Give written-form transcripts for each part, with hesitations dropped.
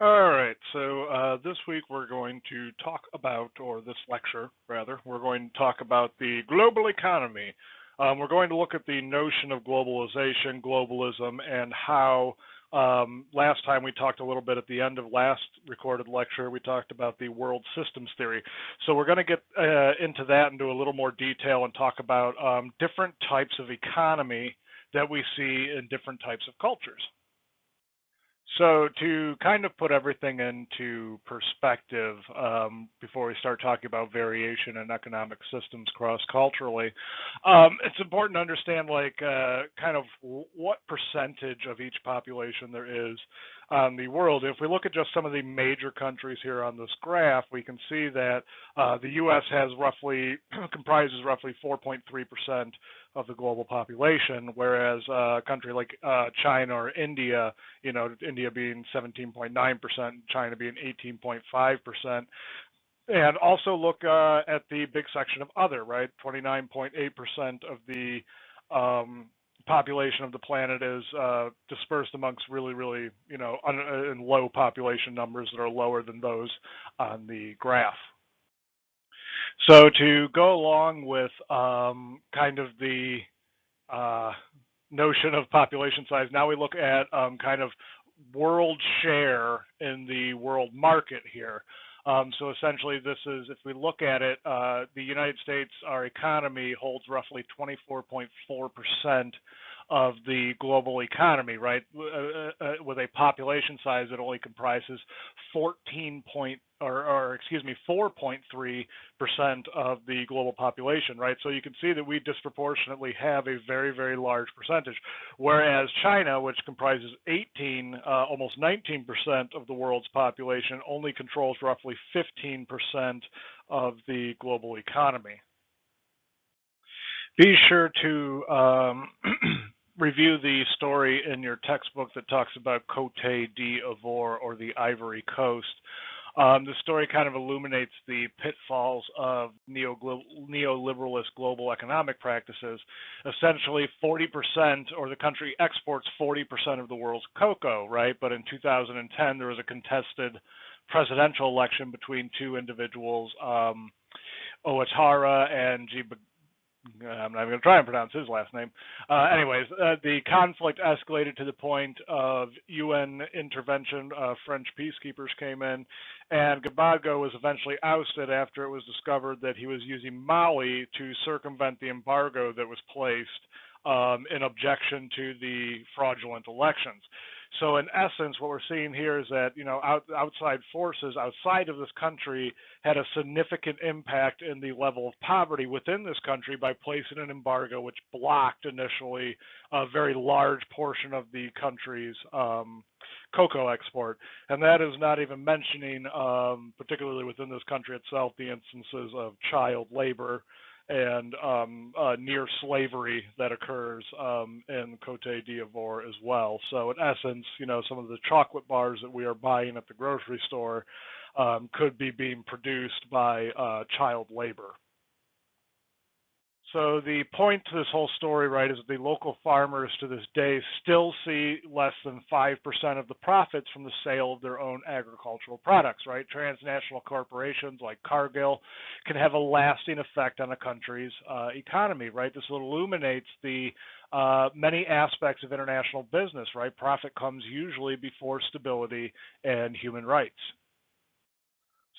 All right, so this week we're going to talk about, or this lecture rather, we're going to talk about the global economy. We're going to look at the notion of globalization, globalism, and how last time we talked a little bit at the end of last recorded lecture, we talked about the world systems theory. So we're going to get into that and do a little more detail and talk about different types of economy that we see in different types of cultures. So to kind of put everything into perspective, before we start talking about variation in economic systems cross-culturally, it's important to understand kind of what percentage of each population there is on the world. If we look at just some of the major countries here on this graph, we can see that the U.S. has comprises roughly 4.3% of the global population, whereas a country like China or India, India being 17.9%, China being 18.5%. And also look at the big section of other, right? 29.8% of the population of the planet is dispersed amongst really, in low population numbers that are lower than those on the graph. So to go along with kind of the notion of population size, now we look at kind of world share in the world market here. So essentially this is, if we look at it, the United States, our economy holds roughly 24.4% of the global economy, right? With a population size that only comprises 4.3% of the global population, right? So you can see that we disproportionately have a very large percentage, whereas China, which comprises almost 19% of the world's population, only controls roughly 15% of the global economy. Be sure to review the story in your textbook that talks about Cote d'Ivoire, or the Ivory Coast. The story kind of illuminates the pitfalls of neoliberalist global economic practices. Essentially, 40%, or the country exports 40% of the world's cocoa, right? But in 2010, there was a contested presidential election between two individuals, Ouattara and I'm not even going to try and pronounce his last name. Anyways, the conflict escalated to the point of UN intervention. French peacekeepers came in, and Gbagbo was eventually ousted after it was discovered that he was using Mali to circumvent the embargo that was placed in objection to the fraudulent elections. So in essence, what we're seeing here is that, outside forces outside of this country had a significant impact in the level of poverty within this country by placing an embargo which blocked initially a very large portion of the country's cocoa export. And that is not even mentioning, particularly within this country itself, the instances of child labor and near slavery that occurs in Cote d'Ivoire as well. So in essence, some of the chocolate bars that we are buying at the grocery store could be being produced by child labor. So the point to this whole story, right, is that the local farmers to this day still see less than 5% of the profits from the sale of their own agricultural products, right? Transnational corporations like Cargill can have a lasting effect on a country's economy, right? This illuminates the many aspects of international business, right? Profit comes usually before stability and human rights.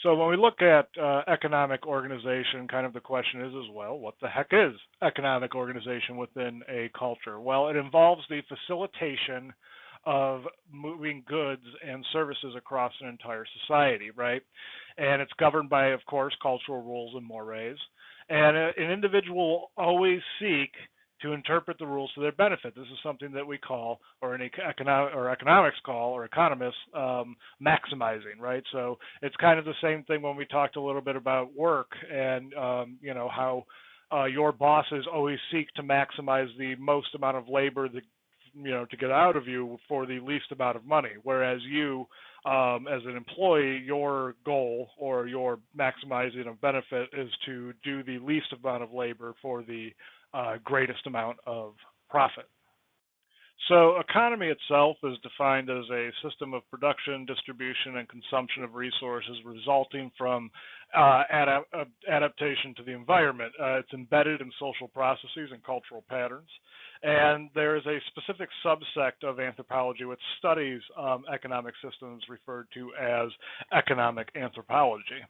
So when we look at economic organization, kind of the question is as well, what the heck is economic organization within a culture? Well, it involves the facilitation of moving goods and services across an entire society, right? And it's governed by, of course, cultural rules and mores. And an individual will always seek to interpret the rules to their benefit. This is something that we call, or economics call, or economists, maximizing, right? So it's kind of the same thing when we talked a little bit about work and, how your bosses always seek to maximize the most amount of labor that, to get out of you for the least amount of money. Whereas you, as an employee, your goal or your maximizing of benefit is to do the least amount of labor for the greatest amount of profit. So, economy itself is defined as a system of production, distribution, and consumption of resources resulting from adaptation to the environment. It's embedded in social processes and cultural patterns. And there is a specific subsect of anthropology which studies economic systems referred to as economic anthropology.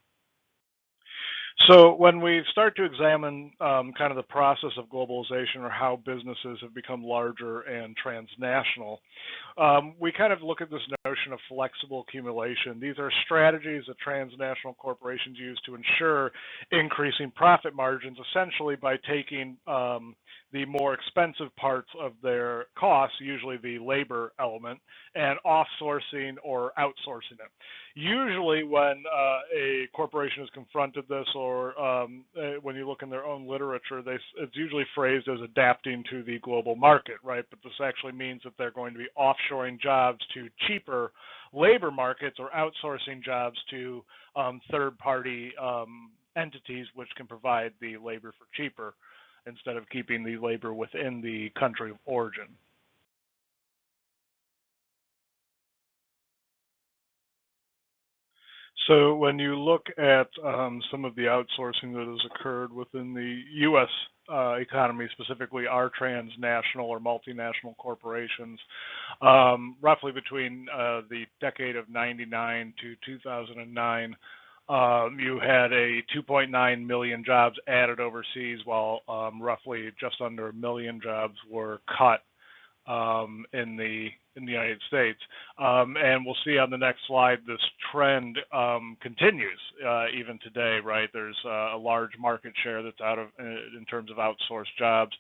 So when we start to examine kind of the process of globalization or how businesses have become larger and transnational, we kind of look at this notion of flexible accumulation. These are strategies that transnational corporations use to ensure increasing profit margins, essentially by taking the more expensive parts of their costs, usually the labor element, and offsourcing or outsourcing it. Usually, when a corporation is confronted this, or when you look in their own literature, it's usually phrased as adapting to the global market, right? But this actually means that they're going to be offshoring jobs to cheaper labor markets or outsourcing jobs to third-party entities which can provide the labor for cheaper instead of keeping the labor within the country of origin. So when you look at some of the outsourcing that has occurred within the U.S. Economy, specifically our transnational or multinational corporations, roughly between the decade of 99 to 2009, you had a 2.9 million jobs added overseas, while roughly just under a million jobs were cut in the United States. And we'll see on the next slide this trend continues even today, right? There's a large market share that's out of in terms of outsourced jobs.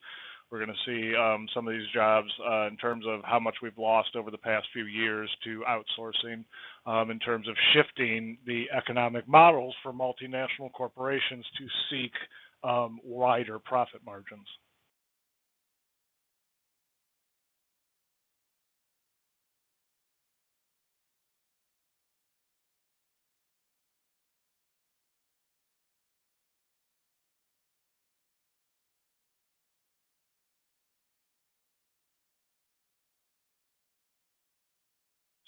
We're going to see some of these jobs in terms of how much we've lost over the past few years to outsourcing, in terms of shifting the economic models for multinational corporations to seek wider profit margins.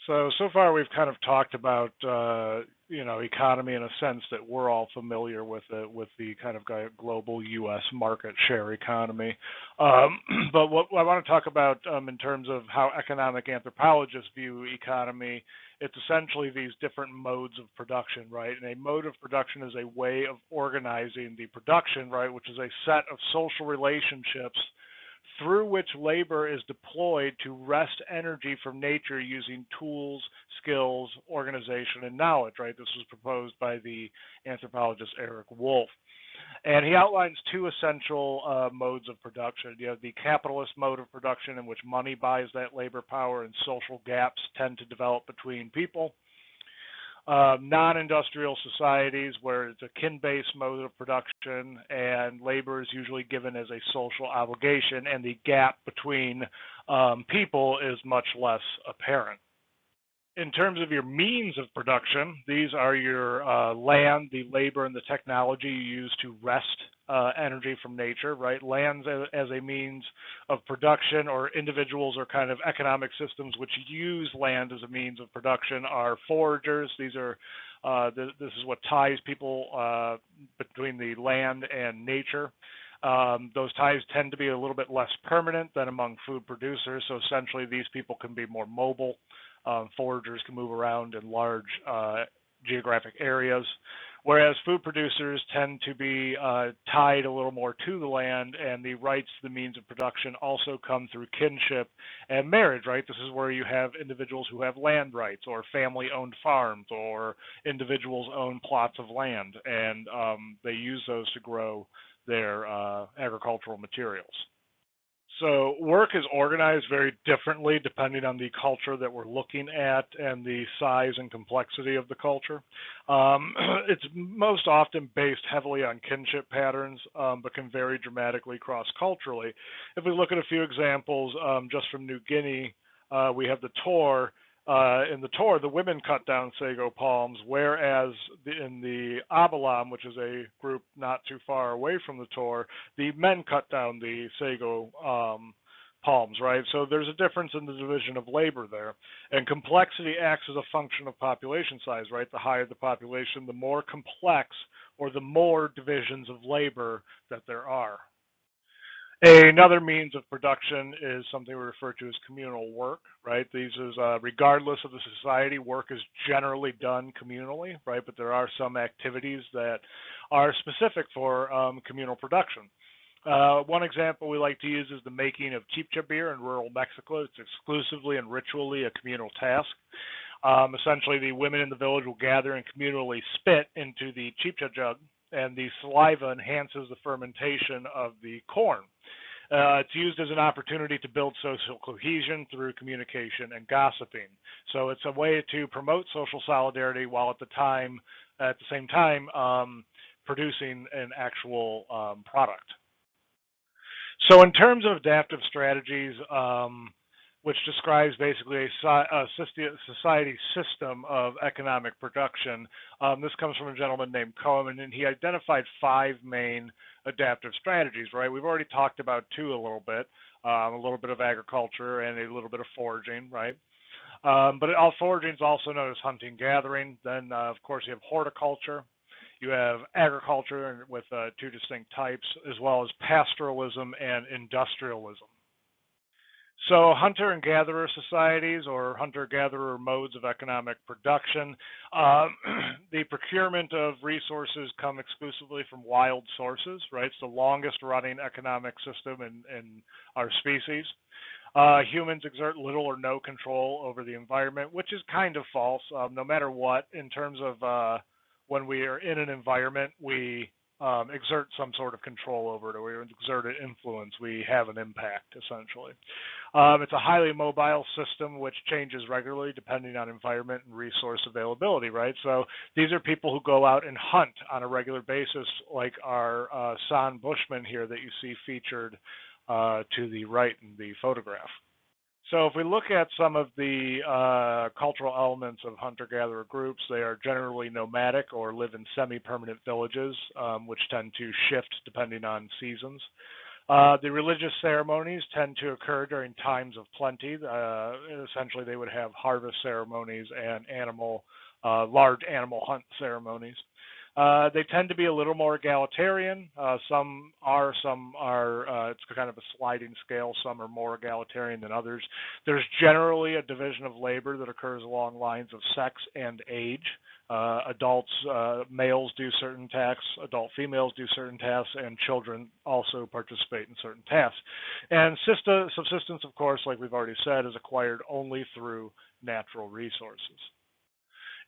So far we've kind of talked about economy in a sense that we're all familiar with it, with the kind of global U.S. market share economy. But what I want to talk about in terms of how economic anthropologists view economy, it's essentially these different modes of production, right? And a mode of production is a way of organizing the production, right, which is a set of social relationships through which labor is deployed to wrest energy from nature using tools, skills, organization, and knowledge, right? This was proposed by the anthropologist Eric Wolf. And he outlines two essential modes of production. You have the capitalist mode of production, in which money buys that labor power and social gaps tend to develop between people. Non-industrial societies, where it's a kin-based mode of production and labor is usually given as a social obligation, and the gap between people is much less apparent. In terms of your means of production, these are your land, the labor, and the technology you use to wrest energy from nature, right? Lands as a means of production, or individuals or kind of economic systems which use land as a means of production, are foragers. These are this is what ties people between the land and nature. Those ties tend to be a little bit less permanent than among food producers, so essentially these people can be more mobile. Foragers can move around in large geographic areas, whereas food producers tend to be tied a little more to the land, and the rights to the means of production also come through kinship and marriage, right? This is where you have individuals who have land rights, or family-owned farms, or individuals own plots of land, and they use those to grow their agricultural materials. So work is organized very differently depending on the culture that we're looking at and the size and complexity of the culture. It's most often based heavily on kinship patterns, but can vary dramatically cross-culturally. If we look at a few examples, just from New Guinea, we have the Tor. In the Tor, the women cut down sago palms, whereas in the Abalam, which is a group not too far away from the Tor, the men cut down the sago palms, right? So there's a difference in the division of labor there. And complexity acts as a function of population size, right? The higher the population, the more complex or the more divisions of labor that there are. Another means of production is something we refer to as communal work, right? These is regardless of the society, work is generally done communally, right? But there are some activities that are specific for communal production. One example we like to use is the making of chicha beer in rural Mexico. It's exclusively and ritually a communal task. Essentially, the women in the village will gather and communally spit into the chicha jug, and the saliva enhances the fermentation of the corn. It's used as an opportunity to build social cohesion through communication and gossiping. So it's a way to promote social solidarity while at the same time, producing an actual product. So in terms of adaptive strategies, which describes basically a society system of economic production, this comes from a gentleman named Cohen, and he identified 5 main adaptive strategies, right? We've already talked about 2 a little bit of agriculture and a little bit of foraging, right? But foraging is also known as hunting gathering. Then, of course, you have horticulture. You have agriculture with 2 distinct types, as well as pastoralism and industrialism. So hunter and gatherer societies or hunter-gatherer modes of economic production, the procurement of resources come exclusively from wild sources, right? It's the longest running economic system in our species. Humans exert little or no control over the environment, which is kind of false. No matter what, in terms of when we are in an environment, we exert some sort of control over it, or we exert an influence. We have an impact, essentially. It's a highly mobile system which changes regularly depending on environment and resource availability, right? So these are people who go out and hunt on a regular basis, like our San Bushman here that you see featured to the right in the photograph. So if we look at some of the cultural elements of hunter-gatherer groups, they are generally nomadic or live in semi-permanent villages, which tend to shift depending on seasons. The religious ceremonies tend to occur during times of plenty. Essentially, they would have harvest ceremonies and large animal hunt ceremonies. They tend to be a little more egalitarian. Some are. It's kind of a sliding scale. Some are more egalitarian than others. There's generally a division of labor that occurs along lines of sex and age. Males do certain tasks, adult females do certain tasks, and children also participate in certain tasks. And subsistence, of course, like we've already said, is acquired only through natural resources.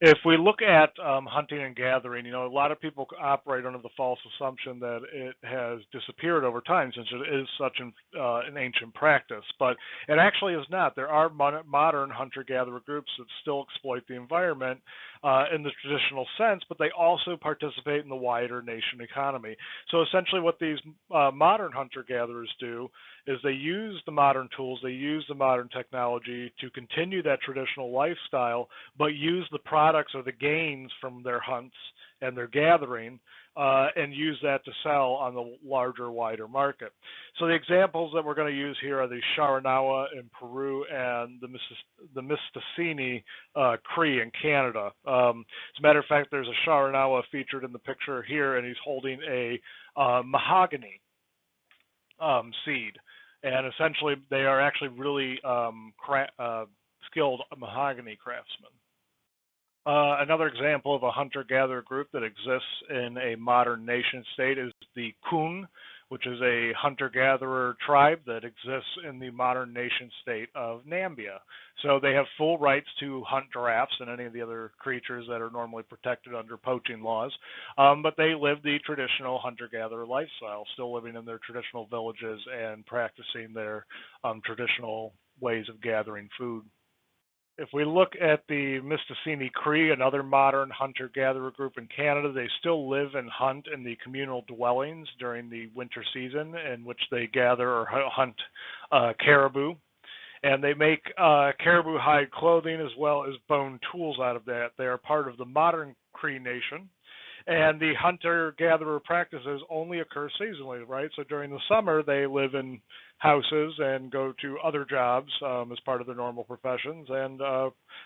If we look at hunting and gathering, a lot of people operate under the false assumption that it has disappeared over time since it is such an ancient practice, but it actually is not. There are modern hunter-gatherer groups that still exploit the environment in the traditional sense, but they also participate in the wider nation economy. So essentially what these modern hunter-gatherers do is they use the modern tools, they use the modern technology to continue that traditional lifestyle, but use the products or the gains from their hunts and their gathering and use that to sell on the larger, wider market. So the examples that we're going to use here are the Sharanahua in Peru and the Misstassini Cree in Canada. As a matter of fact, there's a Sharanahua featured in the picture here, and he's holding a mahogany seed. And essentially, they are actually really skilled mahogany craftsmen. Another example of a hunter-gatherer group that exists in a modern nation state is the Kun, which is a hunter-gatherer tribe that exists in the modern nation state of Namibia. So they have full rights to hunt giraffes and any of the other creatures that are normally protected under poaching laws, but they live the traditional hunter-gatherer lifestyle, still living in their traditional villages and practicing their traditional ways of gathering food. If we look at the Misstassini Cree, another modern hunter-gatherer group in Canada, they still live and hunt in the communal dwellings during the winter season in which they gather or hunt caribou. And they make caribou hide clothing as well as bone tools out of that. They are part of the modern Cree nation. And the hunter-gatherer practices only occur seasonally, right? So during the summer, they live in houses and go to other jobs as part of their normal professions and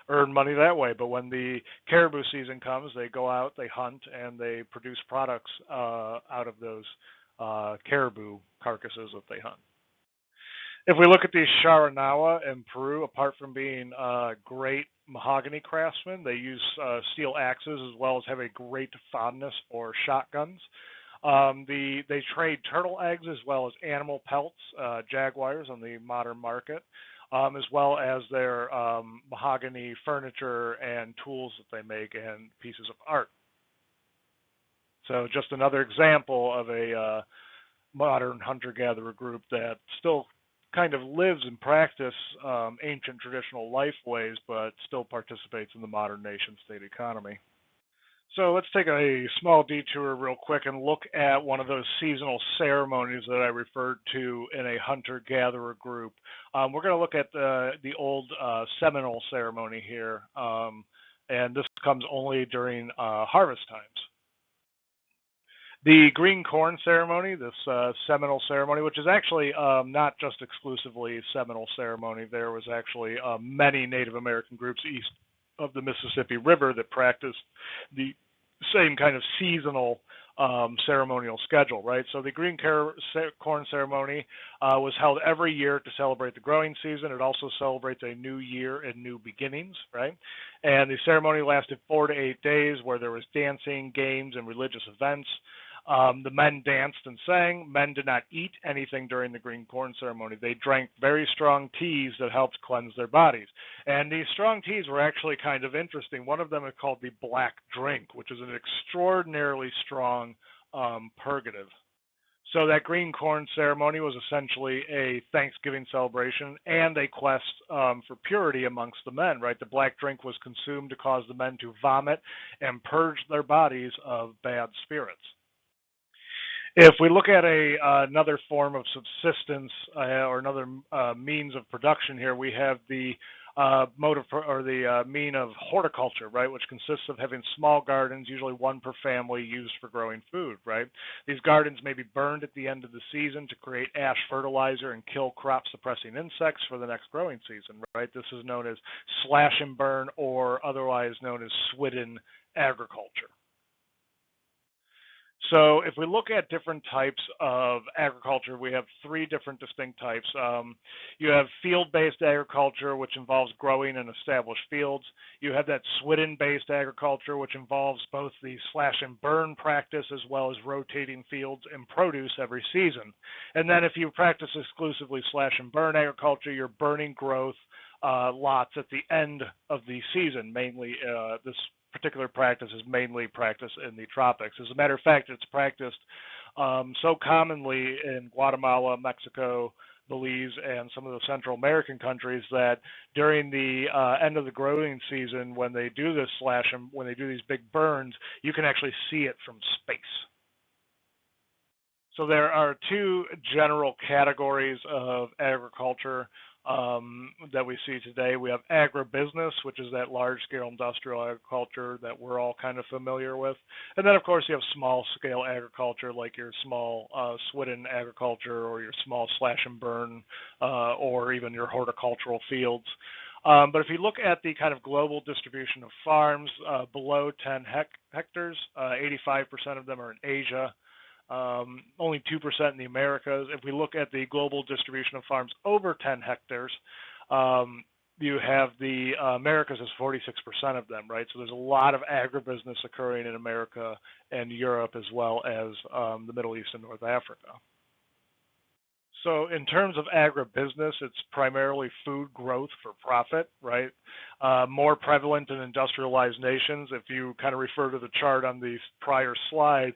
earn money that way. But when the caribou season comes, they go out, they hunt, and they produce products out of those caribou carcasses that they hunt. If we look at the Sharanahua in Peru, apart from being great mahogany craftsmen, they use steel axes as well as have a great fondness for shotguns. They trade turtle eggs as well as animal pelts, jaguars on the modern market, as well as their mahogany furniture and tools that they make and pieces of art. So just another example of a modern hunter-gatherer group that still kind of lives and practice ancient traditional life ways, but still participates in the modern nation-state economy. So let's take a small detour real quick and look at one of those seasonal ceremonies that I referred to in a hunter-gatherer group. We're going to look at the old Seminole ceremony here, and this comes only during harvest times. The green corn ceremony, this Seminole ceremony, which is actually not just exclusively Seminole ceremony. There was actually many Native American groups east of the Mississippi River that practiced the same kind of seasonal ceremonial schedule, right? So the green corn ceremony was held every year to celebrate the growing season. It also celebrates a new year and new beginnings, right? And the ceremony lasted 4 to 8 days where there was dancing, games, and religious events. The men danced and sang. Men did not eat anything during the green corn ceremony. They drank very strong teas that helped cleanse their bodies. And these strong teas were actually kind of interesting. One of them is called the black drink, which is an extraordinarily strong purgative. So that green corn ceremony was essentially a Thanksgiving celebration and a quest for purity amongst the men, right? The black drink was consumed to cause the men to vomit and purge their bodies of bad spirits. If we look at another form of subsistence or another means of production here, we have the mean of horticulture, right, which consists of having small gardens, usually one per family, used for growing food, right? These gardens may be burned at the end of the season to create ash fertilizer and kill crop-suppressing insects for the next growing season, right? This is known as slash and burn, or otherwise known as swidden agriculture. So if we look at different types of agriculture, we have 3 different distinct types. You have field-based agriculture, which involves growing in established fields. You have that swidden-based agriculture, which involves both the slash and burn practice as well as rotating fields and produce every season. And then if you practice exclusively slash and burn agriculture, you're burning growth lots at the end of the season. Mainly this particular practice is mainly practiced in the tropics. As a matter of fact, it's practiced so commonly in Guatemala, Mexico, Belize, and some of the Central American countries that during the end of the growing season, when they do this when they do these big burns, you can actually see it from space. So there are 2 general categories of agriculture that we see today. We have agribusiness, which is that large-scale industrial agriculture that we're all kind of familiar with. And then, of course, you have small-scale agriculture, like your small swidden agriculture or your small slash and burn or even your horticultural fields. But if you look at the kind of global distribution of farms below 10 hectares, 85% of them are in Asia. Only 2% in the Americas. If we look at the global distribution of farms over 10 hectares, you have the Americas as 46% of them, right? So there's a lot of agribusiness occurring in America and Europe as well as the Middle East and North Africa. So in terms of agribusiness, it's primarily food growth for profit, right? More prevalent in industrialized nations. If you kind of refer to the chart on the prior slide,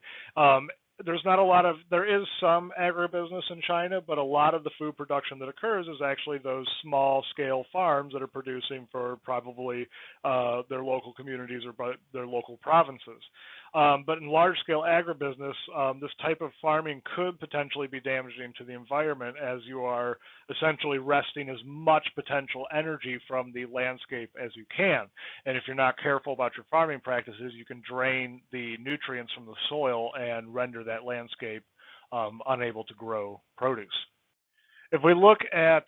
there is some agribusiness in China, but a lot of the food production that occurs is actually those small scale farms that are producing for probably their local communities or their local provinces. But in large-scale agribusiness, this type of farming could potentially be damaging to the environment, as you are essentially wresting as much potential energy from the landscape as you can. And if you're not careful about your farming practices, you can drain the nutrients from the soil and render that landscape unable to grow produce. If we look at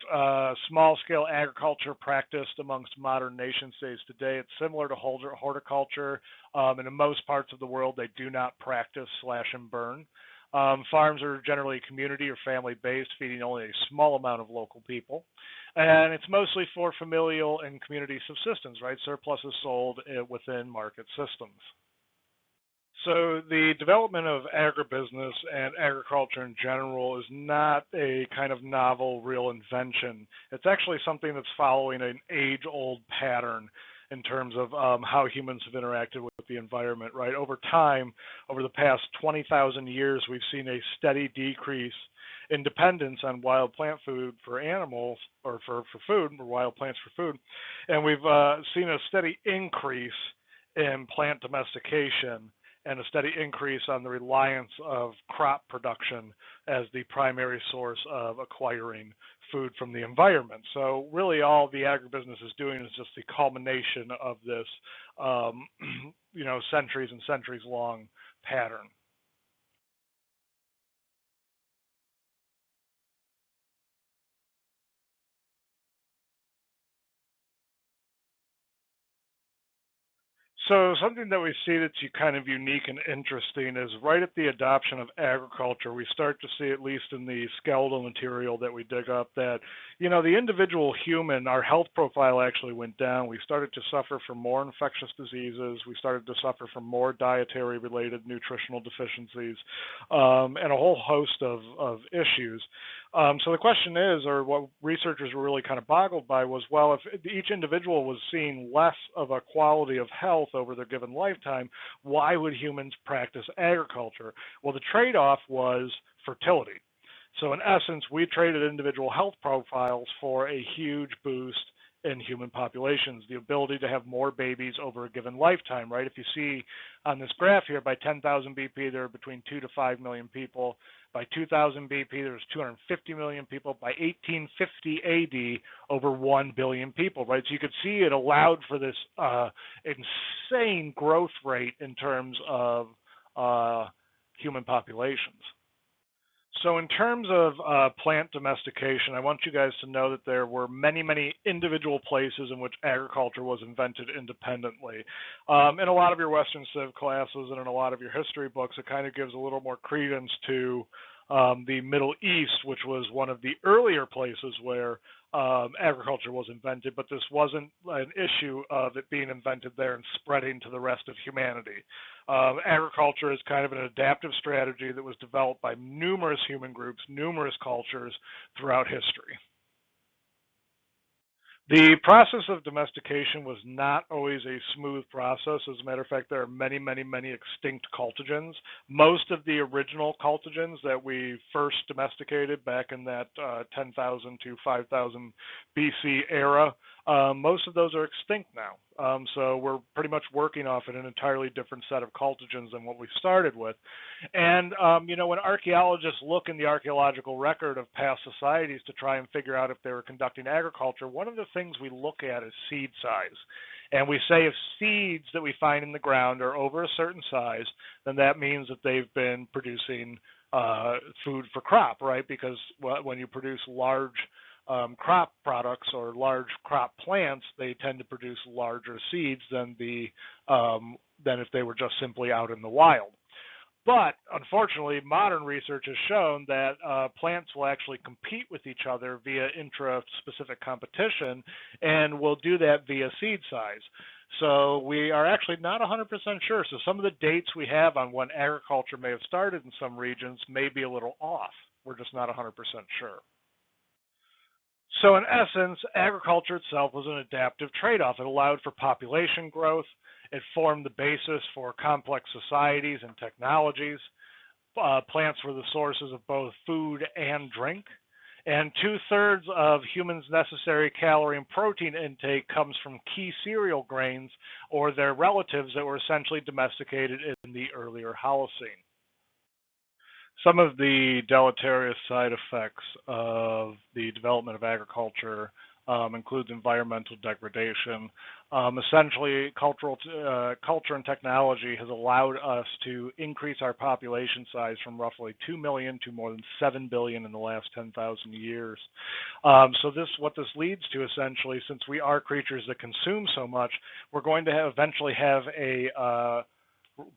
small-scale agriculture practiced amongst modern nation states today, it's similar to horticulture. And in most parts of the world, they do not practice slash and burn. Farms are generally community or family-based, feeding only a small amount of local people. And it's mostly for familial and community subsistence, right? Surplus is sold within market systems. So the development of agribusiness and agriculture in general is not a kind of novel, real invention. It's actually something that's following an age-old pattern in terms of how humans have interacted with the environment, right? Over time, over the past 20,000 years, we've seen a steady decrease in dependence on wild plant food for animals, or for food, or wild plants for food. And we've seen a steady increase in plant domestication and a steady increase on the reliance of crop production as the primary source of acquiring food from the environment. So really all the agribusiness is doing is just the culmination of this, centuries and centuries long pattern. So something that we see that's kind of unique and interesting is right at the adoption of agriculture, we start to see, at least in the skeletal material that we dig up, that, the individual human, our health profile actually went down. We started to suffer from more infectious diseases. We started to suffer from more dietary related nutritional deficiencies, and a whole host of issues. So the question is, or what researchers were really kind of boggled by was, well, if each individual was seeing less of a quality of health over their given lifetime, why would humans practice agriculture? Well, the trade-off was fertility. So in essence, we traded individual health profiles for a huge boost in human populations, the ability to have more babies over a given lifetime, right? If you see on this graph here, by 10,000 BP, there are between 2 to 5 million people. By 2000 BP, there's 250 million people. By 1850 AD, over 1 billion people, right? So you could see it allowed for this insane growth rate in terms of human populations. So in terms of plant domestication, I want you guys to know that there were many, many individual places in which agriculture was invented independently. In a lot of your Western Civ classes and in a lot of your history books, it kind of gives a little more credence to the Middle East, which was one of the earlier places where agriculture was invented, but this wasn't an issue of it being invented there and spreading to the rest of humanity. Agriculture is kind of an adaptive strategy that was developed by numerous human groups, numerous cultures throughout history. The process of domestication was not always a smooth process. As a matter of fact, there are many, many, many extinct cultigens. Most of the original cultigens that we first domesticated back in that 10,000 to 5,000 BC era, most of those are extinct now. So we're pretty much working off an entirely different set of cultigens than what we started with. And, when archaeologists look in the archaeological record of past societies to try and figure out if they were conducting agriculture, one of the things we look at is seed size. And we say if seeds that we find in the ground are over a certain size, then that means that they've been producing food for crop, right? Because when you produce large crop products or large crop plants, they tend to produce larger seeds than than if they were just simply out in the wild. But unfortunately, modern research has shown that plants will actually compete with each other via intra-specific competition, and will do that via seed size. So we are actually not 100% sure. So some of the dates we have on when agriculture may have started in some regions may be a little off. We're just not 100% sure. So in essence, agriculture itself was an adaptive trade-off. It allowed for population growth. It formed the basis for complex societies and technologies. Plants were the sources of both food and drink. And 2/3 of humans' necessary calorie and protein intake comes from key cereal grains or their relatives that were essentially domesticated in the earlier Holocene. Some of the deleterious side effects of the development of agriculture includes environmental degradation. Essentially, culture and technology has allowed us to increase our population size from roughly 2 million to more than 7 billion in the last 10,000 years. So what this leads to, essentially, since we are creatures that consume so much, we're going to eventually have a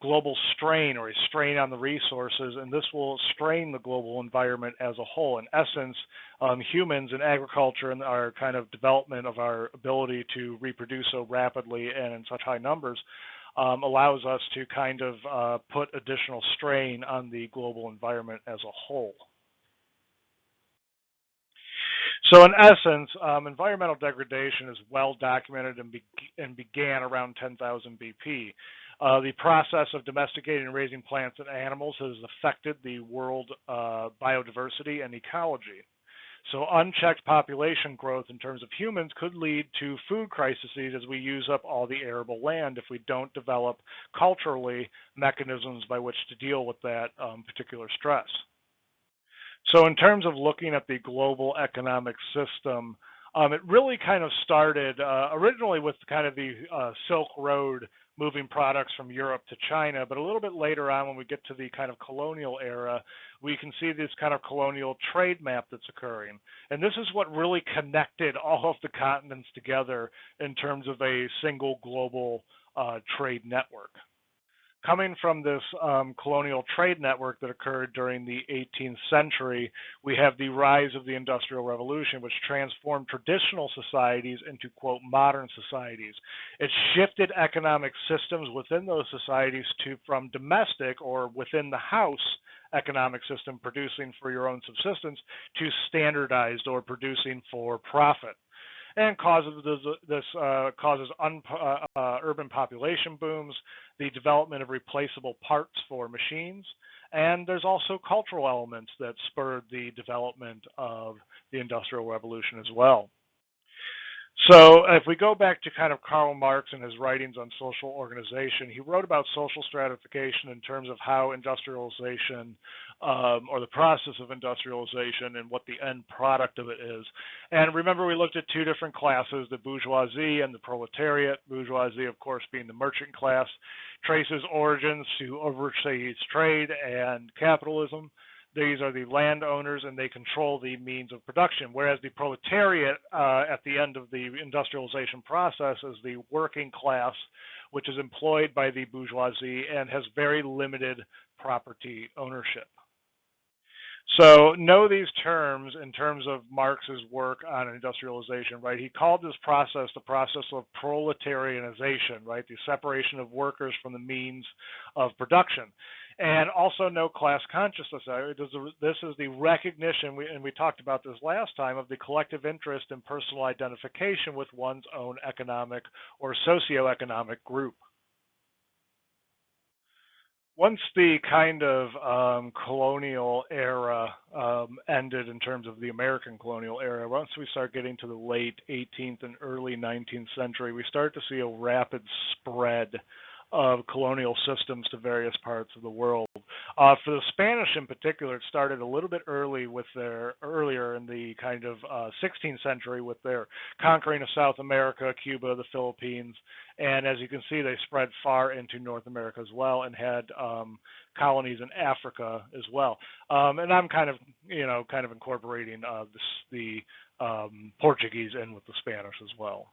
global strain or a strain on the resources, and this will strain the global environment as a whole. In essence, humans and agriculture and our kind of development of our ability to reproduce so rapidly and in such high numbers allows us to kind of put additional strain on the global environment as a whole. So in essence, environmental degradation is well documented and began around 10,000 BP. The process of domesticating and raising plants and animals has affected the world biodiversity and ecology. So unchecked population growth in terms of humans could lead to food crises as we use up all the arable land if we don't develop culturally mechanisms by which to deal with that particular stress. So in terms of looking at the global economic system, it really kind of started originally with kind of the Silk Road moving products from Europe to China, but a little bit later on when we get to the kind of colonial era, we can see this kind of colonial trade map that's occurring. And this is what really connected all of the continents together in terms of a single global trade network. Coming from this colonial trade network that occurred during the 18th century, we have the rise of the Industrial Revolution, which transformed traditional societies into, quote, modern societies. It shifted economic systems within those societies from domestic or within the house economic system, producing for your own subsistence, to standardized or producing for profit. And this causes urban population booms, the development of replaceable parts for machines, and there's also cultural elements that spurred the development of the Industrial Revolution as well. So if we go back to kind of Karl Marx and his writings on social organization, he wrote about social stratification in terms of how industrialization or the process of industrialization and what the end product of it is. And remember, we looked at two different classes, the bourgeoisie and the proletariat. Bourgeoisie, of course, being the merchant class, traces origins to overseas trade and capitalism. These are the landowners, and they control the means of production, whereas the proletariat at the end of the industrialization process is the working class, which is employed by the bourgeoisie and has very limited property ownership. So know these terms in terms of Marx's work on industrialization, right? He called this process the process of proletarianization, right? The separation of workers from the means of production. And also know class consciousness. This is the recognition, and we talked about this last time, of the collective interest and personal identification with one's own economic or socioeconomic group. Once the kind of colonial era ended in terms of the American colonial era, once we start getting to the late 18th and early 19th century, we start to see a rapid spread of colonial systems to various parts of the world. For the Spanish in particular, it started a little bit earlier in the kind of 16th century with their conquering of South America, Cuba, the Philippines, and as you can see, they spread far into North America as well and had colonies in Africa as well. And I'm kind of incorporating the Portuguese in with the Spanish as well.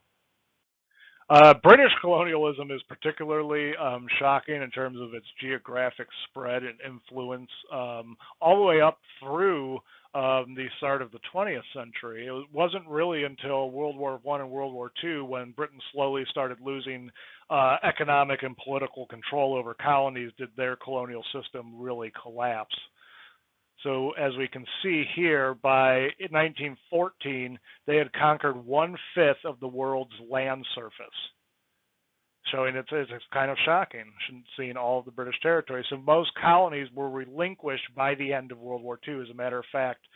British colonialism is particularly shocking in terms of its geographic spread and influence all the way up through the start of the 20th century. It wasn't really until World War I and World War II when Britain slowly started losing economic and political control over colonies did their colonial system really collapse. So as we can see here, by 1914, they had conquered 1/5 of the world's land surface, showing it's kind of shocking, seeing all of the British territory. So most colonies were relinquished by the end of World War II. As a matter of fact,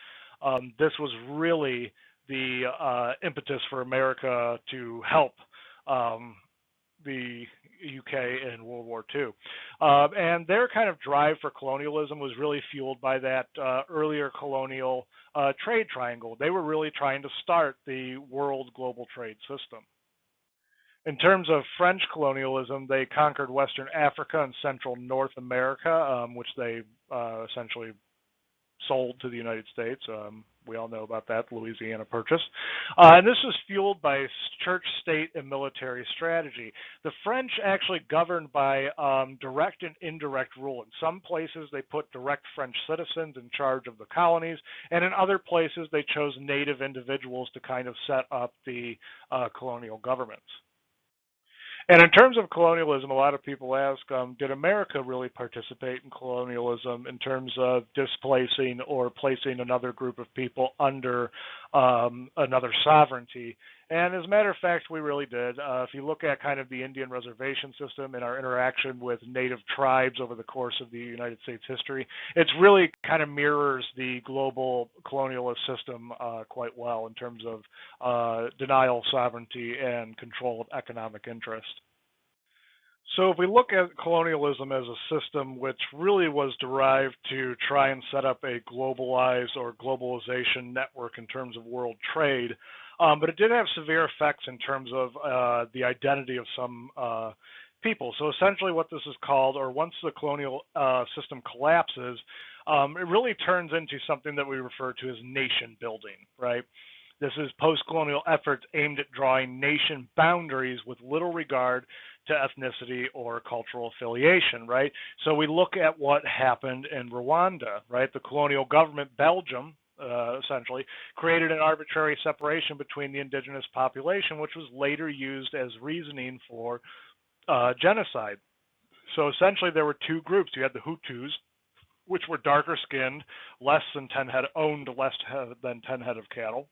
this was really the impetus for America to help the UK in World War II. And their kind of drive for colonialism was really fueled by that earlier colonial trade triangle. They were really trying to start the world global trade system. In terms of French colonialism, they conquered Western Africa and Central North America, which they essentially sold to the United States. We all know about that, the Louisiana Purchase. And this was fueled by church, state, and military strategy. The French actually governed by direct and indirect rule. In some places, they put direct French citizens in charge of the colonies, and in other places, they chose native individuals to kind of set up the colonial governments. And in terms of colonialism, a lot of people ask, did America really participate in colonialism in terms of displacing or placing another group of people under another sovereignty? And as a matter of fact, we really did. If you look at kind of the Indian reservation system and our interaction with native tribes over the course of the United States history, it really kind of mirrors the global colonialist system quite well in terms of denial of sovereignty and control of economic interest. So if we look at colonialism as a system which really was derived to try and set up a globalized or globalization network in terms of world trade, but it did have severe effects in terms of the identity of some people. So essentially what this is called, or once the colonial system collapses, it really turns into something that we refer to as nation building, right? This is post-colonial efforts aimed at drawing nation boundaries with little regard to ethnicity or cultural affiliation, right? So we look at what happened in Rwanda, right? The colonial government, Belgium, essentially, created an arbitrary separation between the indigenous population, which was later used as reasoning for genocide. So essentially there were two groups. You had the Hutus, which were darker skinned, less than 10 head, owned less than 10 head of cattle.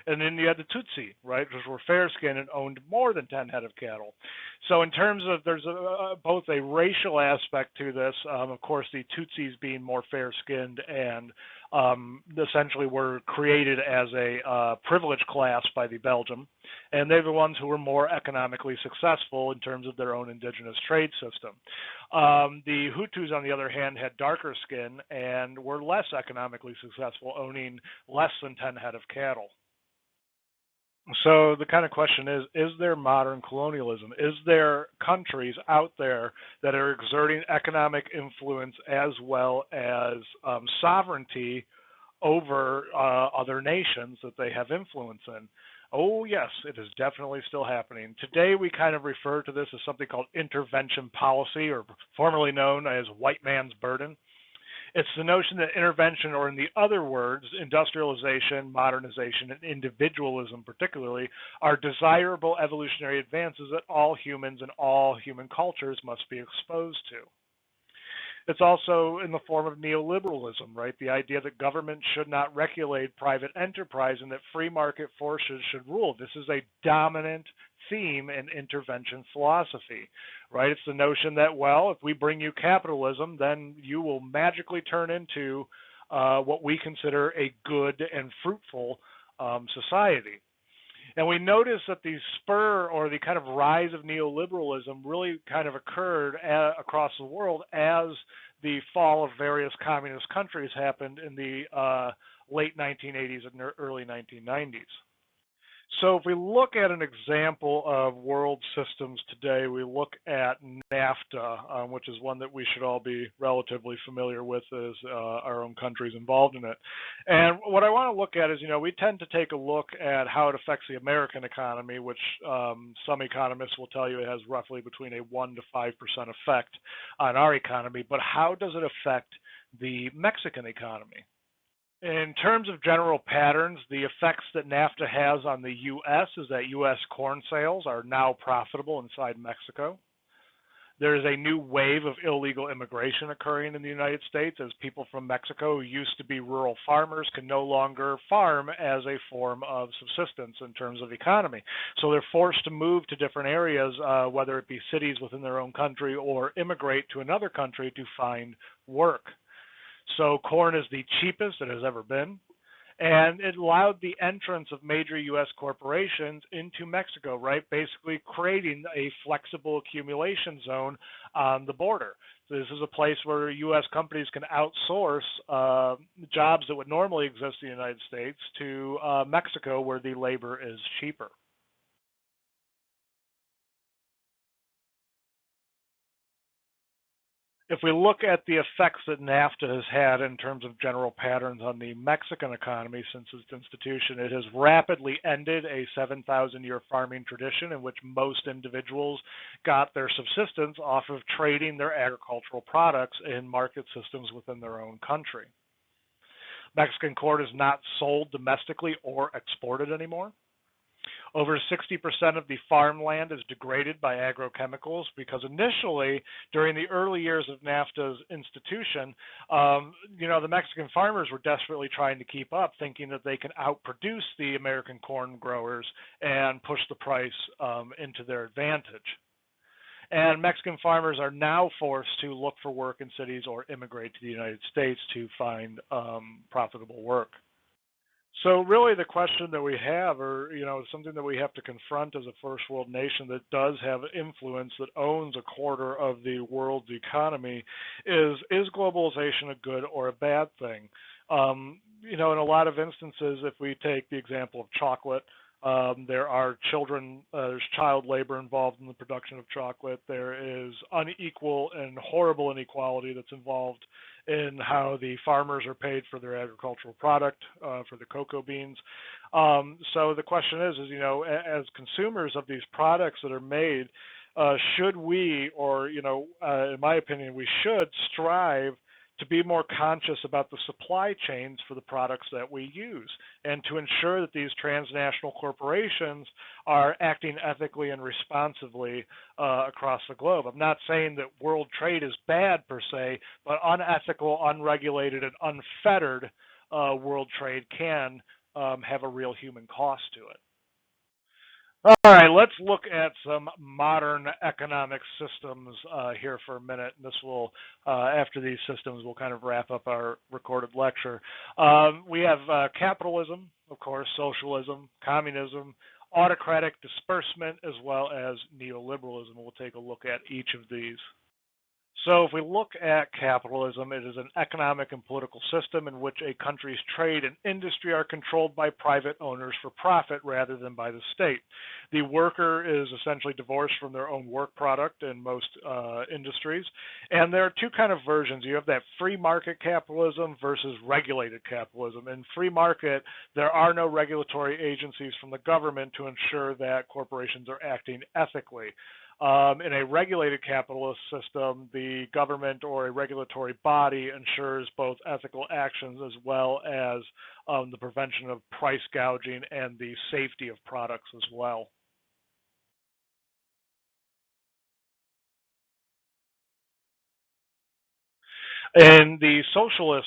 And then you had the Tutsi, right, which were fair-skinned and owned more than 10 head of cattle. So in terms of, there's both a racial aspect to this, of course, the Tutsis being more fair-skinned and essentially were created as a privileged class by the Belgium. And they're the ones who were more economically successful in terms of their own indigenous trade system. The Hutus, on the other hand, had darker skin and were less economically successful, owning less than 10 head of cattle. So the kind of question is there modern colonialism? Is there countries out there that are exerting economic influence as well as sovereignty over other nations that they have influence in? Oh, yes, it is definitely still happening. Today, we kind of refer to this as something called intervention policy, or formerly known as white man's burden. It's the notion that intervention, or in the other words, industrialization, modernization, and individualism particularly, are desirable evolutionary advances that all humans and all human cultures must be exposed to. It's also in the form of neoliberalism, right? The idea that government should not regulate private enterprise and that free market forces should rule. This is a dominant theme in intervention philosophy, right? It's the notion that, well, if we bring you capitalism, then you will magically turn into what we consider a good and fruitful society. And we notice that the spur or the kind of rise of neoliberalism really kind of occurred across the world as the fall of various communist countries happened in the late 1980s and early 1990s. So if we look at an example of world systems today, we look at NAFTA, which is one that we should all be relatively familiar with as our own countries involved in it. And what I want to look at is, we tend to take a look at how it affects the American economy, which some economists will tell you it has roughly between a 1 to 5% effect on our economy. But how does it affect the Mexican economy? In terms of general patterns, the effects that NAFTA has on the U.S. is that U.S. corn sales are now profitable inside Mexico. There is a new wave of illegal immigration occurring in the United States as people from Mexico who used to be rural farmers can no longer farm as a form of subsistence in terms of economy. So they're forced to move to different areas, whether it be cities within their own country or immigrate to another country to find work. So corn is the cheapest it has ever been. And it allowed the entrance of major U.S. corporations into Mexico, right? Basically creating a flexible accumulation zone on the border. So this is a place where U.S. companies can outsource jobs that would normally exist in the United States to Mexico, where the labor is cheaper. If we look at the effects that NAFTA has had in terms of general patterns on the Mexican economy since its institution, it has rapidly ended a 7,000-year farming tradition in which most individuals got their subsistence off of trading their agricultural products in market systems within their own country. Mexican corn is not sold domestically or exported anymore. Over 60% of the farmland is degraded by agrochemicals because initially, during the early years of NAFTA's institution, the Mexican farmers were desperately trying to keep up, thinking that they can outproduce the American corn growers and push the price into their advantage. And Mexican farmers are now forced to look for work in cities or immigrate to the United States to find profitable work. So really the question that we have, or something that we have to confront as a first world nation that does have influence, that owns a quarter of the world's economy, is globalization a good or a bad thing? In a lot of instances, if we take the example of chocolate, there are there's child labor involved in the production of chocolate. There is unequal and horrible inequality that's involved in how the farmers are paid for their agricultural product, for the cocoa beans. So the question is, as consumers of these products that are made, should we, or, in my opinion, we should strive to be more conscious about the supply chains for the products that we use, and to ensure that these transnational corporations are acting ethically and responsibly across the globe. I'm not saying that world trade is bad per se, but unethical, unregulated, and unfettered world trade can have a real human cost to it. All right, let's look at some modern economic systems here for a minute. And this will, after these systems, we'll kind of wrap up our recorded lecture. We have capitalism, of course, socialism, communism, autocratic disbursement, as well as neoliberalism. We'll take a look at each of these. So if we look at capitalism, it is an economic and political system in which a country's trade and industry are controlled by private owners for profit rather than by the state. The worker is essentially divorced from their own work product in most industries. And there are two kind of versions. You have that free market capitalism versus regulated capitalism. In free market, there are no regulatory agencies from the government to ensure that corporations are acting ethically. In a regulated capitalist system, the government or a regulatory body ensures both ethical actions as well as the prevention of price gouging and the safety of products as well. In the socialist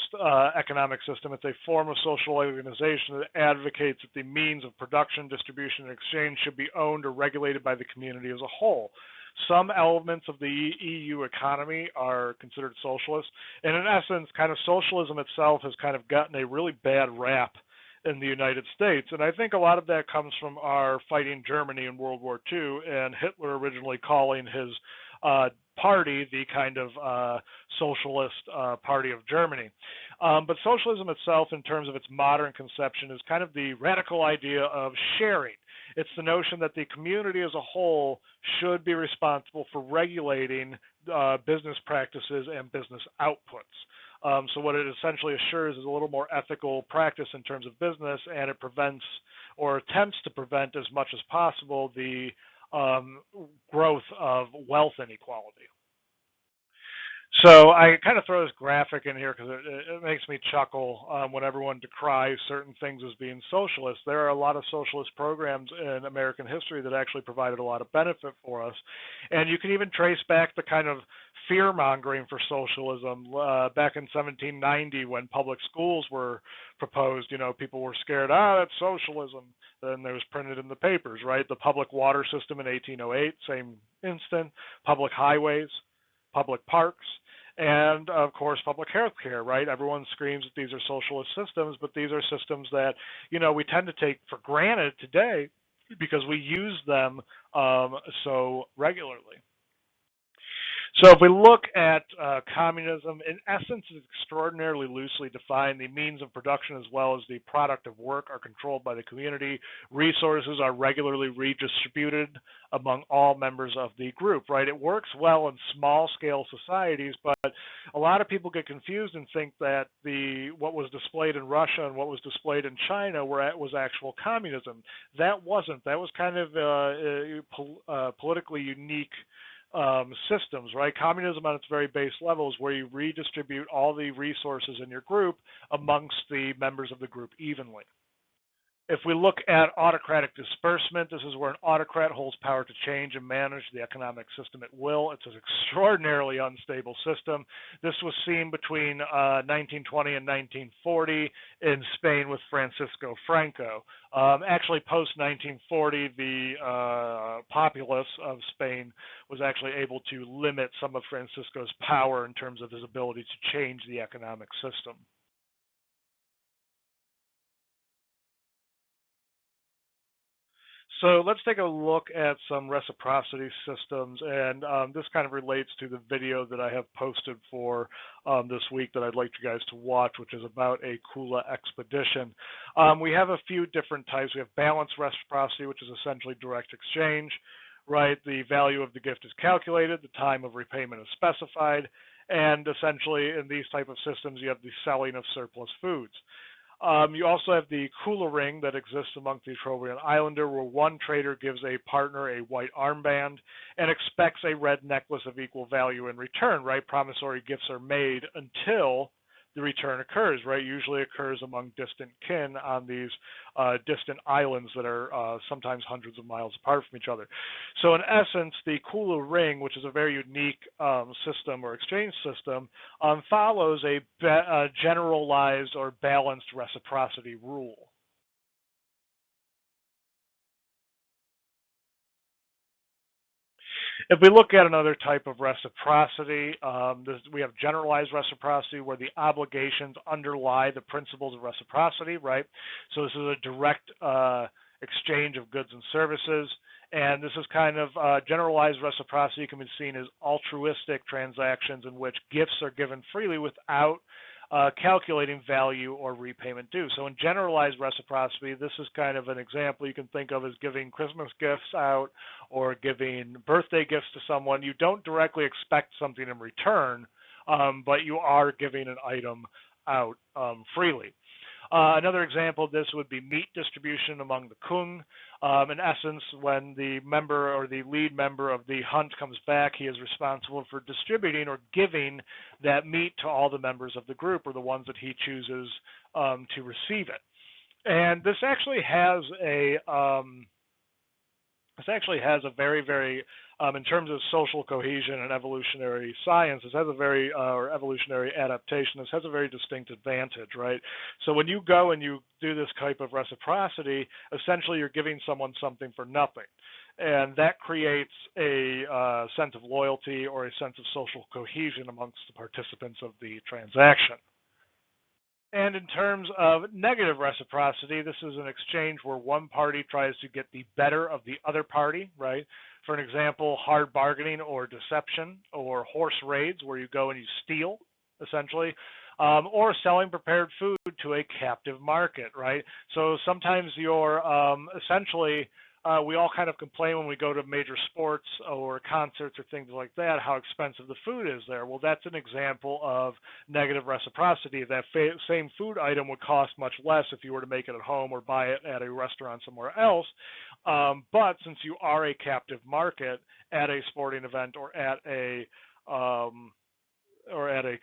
economic system, it's a form of social organization that advocates that the means of production, distribution, and exchange should be owned or regulated by the community as a whole. Some elements of the EU economy are considered socialist, and in essence, kind of socialism itself has kind of gotten a really bad rap in the United States. And I think a lot of that comes from our fighting Germany in World War II, and Hitler originally calling his party the kind of socialist party of Germany. But socialism itself, in terms of its modern conception, is kind of the radical idea of sharing. It's the notion that the community as a whole should be responsible for regulating business practices and business outputs. So what it essentially assures is a little more ethical practice in terms of business, and it prevents or attempts to prevent as much as possible the growth of wealth inequality. So I kind of throw this graphic in here because it makes me chuckle when everyone decries certain things as being socialist. There are a lot of socialist programs in American history that actually provided a lot of benefit for us. And you can even trace back the kind of fear-mongering for socialism back in 1790 when public schools were proposed. People were scared, that's socialism. Then there was printed in the papers, right? The public water system in 1808, same instant, public highways, public parks. And of course, public health care, right? Everyone screams that these are socialist systems, but these are systems that, we tend to take for granted today because we use them so regularly. So if we look at communism, in essence, it's extraordinarily loosely defined. The means of production as well as the product of work are controlled by the community. Resources are regularly redistributed among all members of the group, right? It works well in small-scale societies, but a lot of people get confused and think that what was displayed in Russia and what was displayed in China was actual communism. That wasn't. That was kind of politically unique systems, right? Communism on its very base level is where you redistribute all the resources in your group amongst the members of the group evenly. If we look at autocratic disbursement, this is where an autocrat holds power to change and manage the economic system at will. It's an extraordinarily unstable system. This was seen between 1920 and 1940 in Spain with Francisco Franco. Actually, post-1940, the populace of Spain was actually able to limit some of Francisco's power in terms of his ability to change the economic system. So let's take a look at some reciprocity systems, and this kind of relates to the video that I have posted for this week that I'd like you guys to watch, which is about a Kula expedition. We have a few different types. We have balanced reciprocity, which is essentially direct exchange, right? The value of the gift is calculated, the time of repayment is specified, and essentially in these type of systems, you have the selling of surplus foods. You also have the Kula ring that exists among the Trobriand Islander, where one trader gives a partner a white armband and expects a red necklace of equal value in return, right? Promissory gifts are made until the return occurs, right? Usually occurs among distant kin on these distant islands that are sometimes hundreds of miles apart from each other. So in essence, the Kula ring, which is a very unique system or exchange system, follows a generalized or balanced reciprocity rule. If we look at another type of reciprocity, we have generalized reciprocity where the obligations underlie the principles of reciprocity, right? So this is a direct exchange of goods and services. And this is kind of generalized reciprocity can be seen as altruistic transactions in which gifts are given freely without calculating value or repayment due. So in generalized reciprocity, this is kind of an example you can think of as giving Christmas gifts out or giving birthday gifts to someone. You don't directly expect something in return, but you are giving an item out freely. Another example of this would be meat distribution among the Kung. In essence, when the member or the lead member of the hunt comes back, he is responsible for distributing or giving that meat to all the members of the group or the ones that he chooses to receive it. And this actually has a very, very, in terms of social cohesion and evolutionary science, this has a very, or evolutionary adaptation, this has a very distinct advantage, right? So when you go and you do this type of reciprocity, essentially you're giving someone something for nothing. And that creates a sense of loyalty or a sense of social cohesion amongst the participants of the transaction. And in terms of negative reciprocity, this is an exchange where one party tries to get the better of the other party, right? For an example, hard bargaining or deception, or horse raids where you go and you steal, essentially, or selling prepared food to a captive market, right? So sometimes you're essentially, we all kind of complain when we go to major sports or concerts or things like that, how expensive the food is there. Well, that's an example of negative reciprocity. That same food item would cost much less if you were to make it at home or buy it at a restaurant somewhere else. But since you are a captive market at a sporting event or at a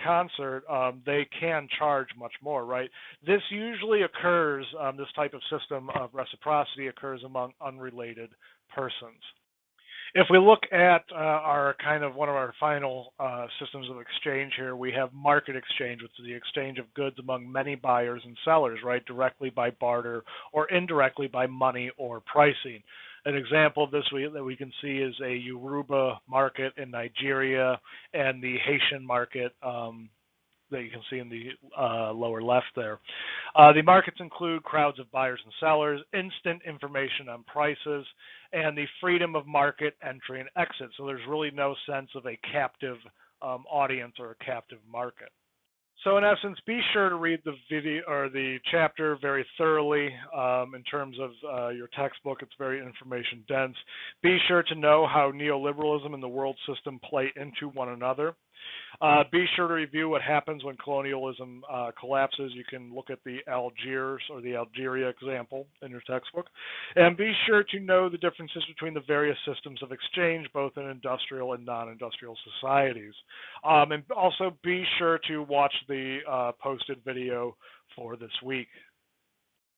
concert, they can charge much more, right? This usually occurs, this type of system of reciprocity occurs among unrelated persons. If we look at our kind of one of our final systems of exchange here, we have market exchange, which is the exchange of goods among many buyers and sellers, right? Directly by barter or indirectly by money or pricing. An example of this that we can see is a Yoruba market in Nigeria and the Haitian market that you can see in the lower left there. The markets include crowds of buyers and sellers, instant information on prices, and the freedom of market entry and exit. So there's really no sense of a captive audience or a captive market. So in essence, be sure to read the video or the chapter very thoroughly. In terms of your textbook, it's very information dense. Be sure to know how neoliberalism and the world system play into one another. Be sure to review what happens when colonialism collapses. You can look at the Algiers or the Algeria example in your textbook. And be sure to know the differences between the various systems of exchange, both in industrial and non-industrial societies. And also be sure to watch the posted video for this week.